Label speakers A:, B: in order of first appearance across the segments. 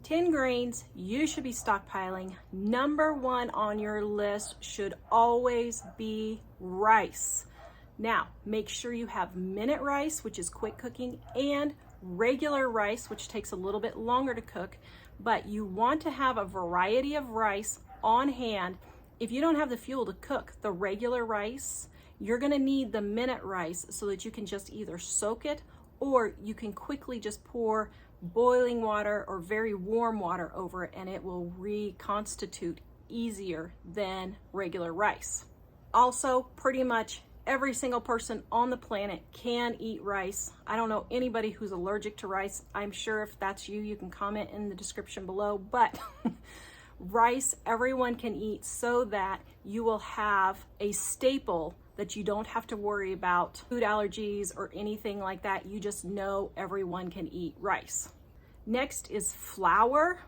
A: 10 grains you should be stockpiling. Number one on your list should always be rice. Now, make sure you have minute rice, which is quick cooking, and regular rice, which takes a little bit longer to cook, but you want to have a variety of rice on hand. If you don't have the fuel to cook the regular rice, you're gonna need the minute rice so that you can just either soak it or you can quickly just pour boiling water or very warm water over it and it will reconstitute easier than regular rice. Also, pretty much every single person on the planet can eat rice. I don't know anybody who's allergic to rice. I'm sure if that's you, you can comment in the description below, but rice everyone can eat so that you will have a staple that you don't have to worry about food allergies or anything like that. You just know everyone can eat rice. Next is flour.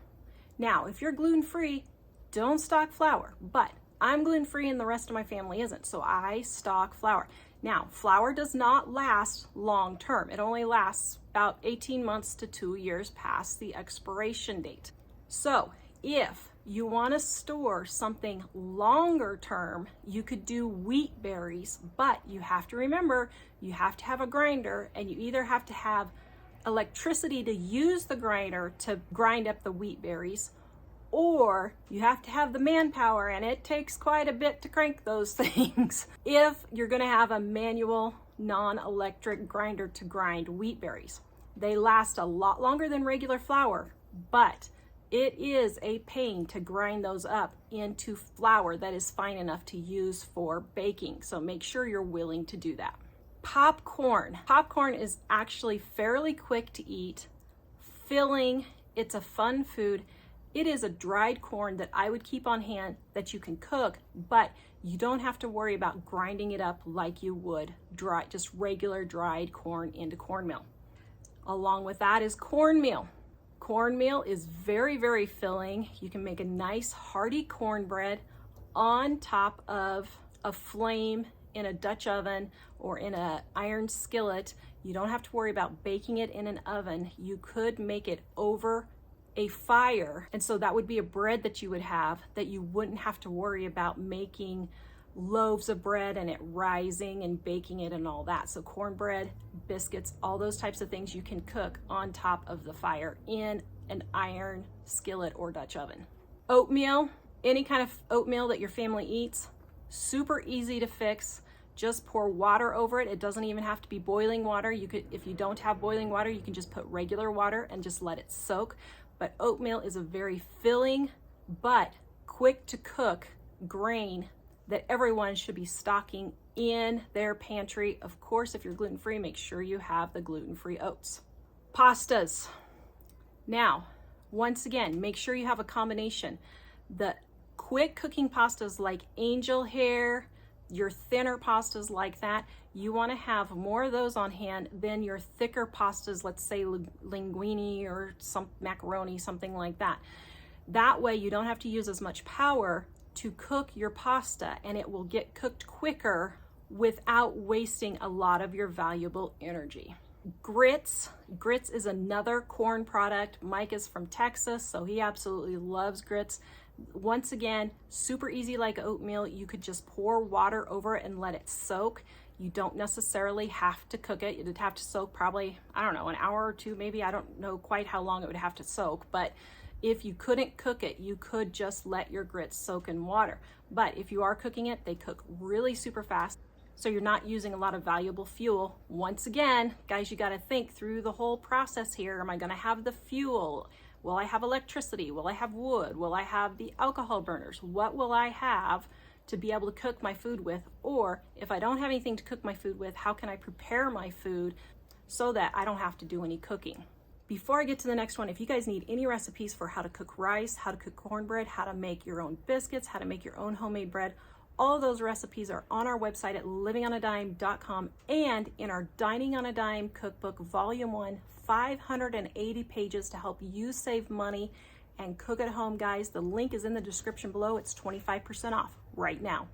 A: Now, if you're gluten-free, don't stock flour, but I'm gluten-free and the rest of my family isn't, so I stock flour. Now, flour does not last long term. It only lasts about 18 months to 2 years past the expiration date. So if you want to store something longer term, you could do wheat berries, but you have to remember, you have to have a grinder and you either have to have electricity to use the grinder to grind up the wheat berries, or you have to have the manpower, and it takes quite a bit to crank those things if you're going to have a manual non-electric grinder to grind wheat berries. They last a lot longer than regular flour, but it is a pain to grind those up into flour that is fine enough to use for baking. So make sure you're willing to do that. Popcorn. Popcorn is actually fairly quick to eat, filling. It's a fun food. It is a dried corn that I would keep on hand that you can cook, but you don't have to worry about grinding it up like you would just regular dried corn into cornmeal. Along with that is cornmeal. Cornmeal is very, very filling. You can make a nice hearty cornbread on top of a flame in a Dutch oven or in an iron skillet. You don't have to worry about baking it in an oven. You could make it over a fire, and so that would be a bread that you would have that you wouldn't have to worry about making loaves of bread and it rising and baking it and all that. So cornbread, biscuits, all those types of things you can cook on top of the fire in an iron skillet or Dutch oven. Oatmeal, any kind of oatmeal that your family eats, super easy to fix. Just pour water over it. It doesn't even have to be boiling water. You could, if you don't have boiling water, you can just put regular water and just let it soak. But oatmeal is a very filling but quick to cook grain that everyone should be stocking in their pantry. Of course, if you're gluten-free, make sure you have the gluten-free oats. Pastas. Now, once again, make sure you have a combination. The quick cooking pastas like angel hair, your thinner pastas like that, you want to have more of those on hand than your thicker pastas, let's say linguine or some macaroni, something like that. That way you don't have to use as much power to cook your pasta, and it will get cooked quicker without wasting a lot of your valuable energy. Grits. Grits is another corn product. Mike is from Texas, so he absolutely loves grits. Once again, super easy like oatmeal. You could just pour water over it and let it soak. You don't necessarily have to cook it. You'd have to soak probably, I don't know, an hour or two maybe. I don't know quite how long it would have to soak, but if you couldn't cook it, you could just let your grits soak in water. But if you are cooking it, they cook really super fast, so you're not using a lot of valuable fuel. Once again, guys, you got to think through the whole process here. Am I going to have the fuel? Will I have electricity? Will I have wood? Will I have the alcohol burners? What will I have to be able to cook my food with? Or if I don't have anything to cook my food with, how can I prepare my food so that I don't have to do any cooking? Before I get to the next one, if you guys need any recipes for how to cook rice, how to cook cornbread, how to make your own biscuits, how to make your own homemade bread, all of those recipes are on our website at livingonadime.com and in our Dining on a Dime Cookbook, Volume 1, 580 pages to help you save money and cook at home, guys. The link is in the description below. It's 25% off right now.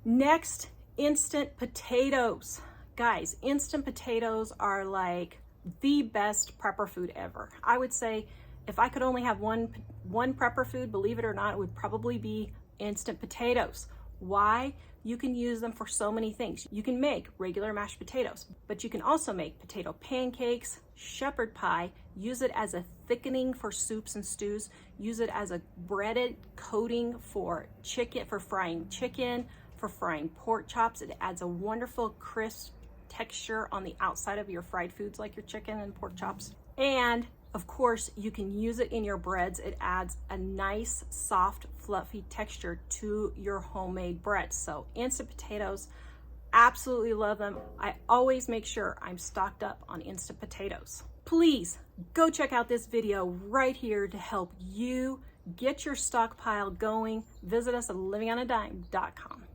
A: Next, instant potatoes. Guys, instant potatoes are like the best prepper food ever. I would say if I could only have one prepper food, believe it or not, it would probably be instant potatoes. Why? You can use them for so many things. You can make regular mashed potatoes, but you can also make potato pancakes, shepherd pie, use it as a thickening for soups and stews, use it as a breaded coating for chicken, for frying chicken, for frying pork chops. It adds a wonderful crisp texture on the outside of your fried foods like your chicken and pork chops. And of course, you can use it in your breads. It adds a nice, soft, fluffy texture to your homemade breads. So instant potatoes, absolutely love them. I always make sure I'm stocked up on instant potatoes. Please go check out this video right here to help you get your stockpile going. Visit us at livingonadime.com.